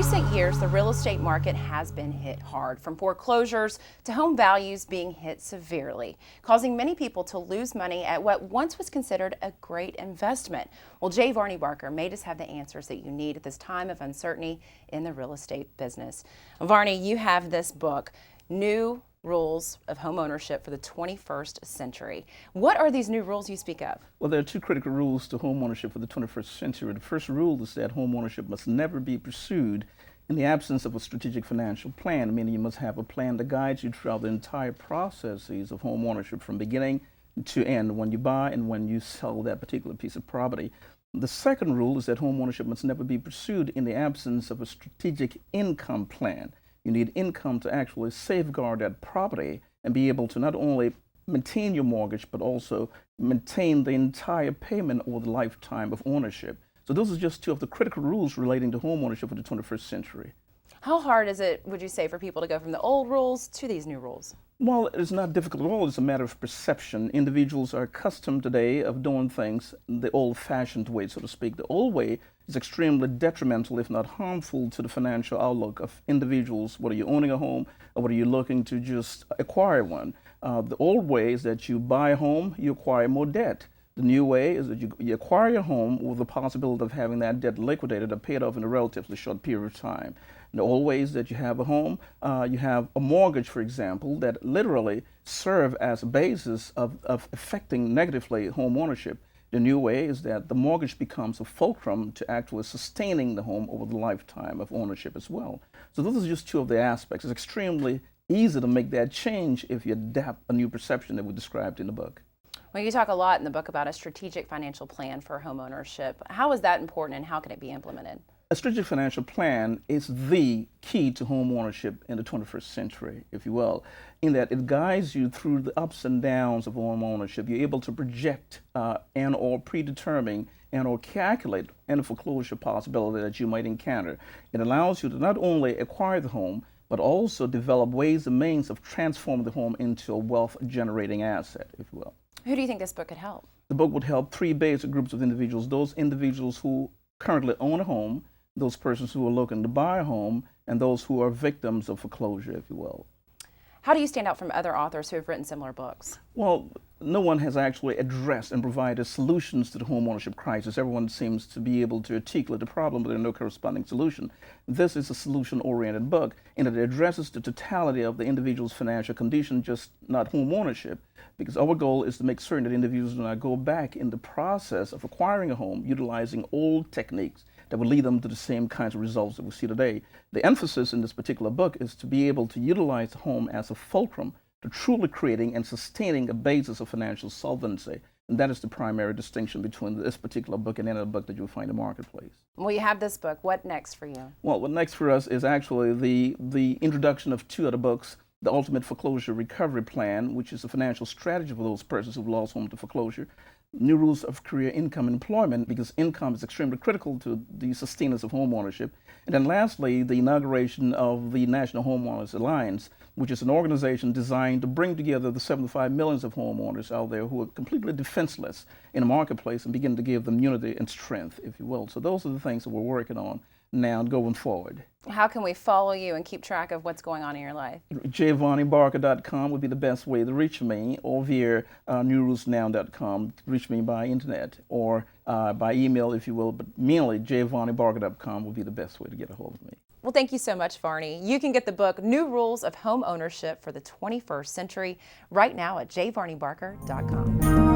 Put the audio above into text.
recent years, the real estate market has been hit hard, from foreclosures to home values being hit severely, causing many people to lose money at what once was considered a great investment. Well, Varnie Barker made us have the answers that you need at this time of uncertainty in the real estate business. Varnie, you have this book, New Rules of Home Ownership for the 21st Century. What are these new rules you speak of? Well, there are two critical rules to home ownership for the 21st century. The first rule is that home ownership must never be pursued in the absence of a strategic financial plan, meaning you must have a plan that guides you throughout the entire processes of home ownership from beginning to end, when you buy and when you sell that particular piece of property. The second rule is that home ownership must never be pursued in the absence of a strategic income plan. You need income to actually safeguard that property and be able to not only maintain your mortgage, but also maintain the entire payment over the lifetime of ownership. So those are just two of the critical rules relating to home ownership for the 21st century. How hard is it, would you say, for people to go from the old rules to these new rules? Well, it's not difficult at all. It's a matter of perception. Individuals are accustomed today of doing things the old-fashioned way, so to speak. The old way is extremely detrimental, if not harmful, to the financial outlook of individuals, whether you're owning a home or whether you're looking to just acquire one. The old way is that you buy a home, you acquire more debt. The new way is that you acquire your home with the possibility of having that debt liquidated or paid off in a relatively short period of time. The old way is that you have a home, you have a mortgage, for example, that literally serve as a basis of affecting negatively home ownership. The new way is that the mortgage becomes a fulcrum to actually sustaining the home over the lifetime of ownership as well. So those are just two of the aspects. It's extremely easy to make that change if you adapt a new perception that we described in the book. Well, you talk a lot in the book about a strategic financial plan for home ownership. How is that important and how can it be implemented? A strategic financial plan is the key to home ownership in the 21st century, if you will, in that it guides you through the ups and downs of home ownership. You're able to project and or predetermine and or calculate any foreclosure possibility that you might encounter. It allows you to not only acquire the home, but also develop ways and means of transforming the home into a wealth-generating asset, if you will. Who do you think this book could help? The book would help three basic groups of individuals: those individuals who currently own a home, those persons who are looking to buy a home, and those who are victims of foreclosure, if you will. How do you stand out from other authors who have written similar books? Well, no one has actually addressed and provided solutions to the home ownership crisis. Everyone seems to be able to articulate the problem, but there's no corresponding solution. This is a solution-oriented book, and it addresses the totality of the individual's financial condition, just not home ownership, because our goal is to make certain that individuals do not go back in the process of acquiring a home utilizing old techniques that would lead them to the same kinds of results that we see today. The emphasis in this particular book is to be able to utilize the home as a fulcrum to truly creating and sustaining a basis of financial solvency. And that is the primary distinction between this particular book and any other book that you'll find in the marketplace. Well, you have this book. What next for you? Well, what next for us is actually the introduction of two other books: The Ultimate Foreclosure Recovery Plan, which is a financial strategy for those persons who've lost home to foreclosure; New Rules of Career, Income, and Employment, because income is extremely critical to the sustenance of home ownership; and then lastly, the inauguration of the National Homeowners Alliance, which is an organization designed to bring together the 75 millions of homeowners out there who are completely defenseless in the marketplace and begin to give them unity and strength, if you will. So those are the things that we're working on now going forward. How can we follow you and keep track of what's going on in your life? JVarnieBarker.com would be the best way to reach me, or via newrulesnow.com, reach me by internet, or by email, if you will, but mainly JVarnieBarker.com would be the best way to get a hold of me. Well, thank you so much, Varnie. You can get the book, New Rules of Home Ownership for the 21st Century, right now at JVarnieBarker.com.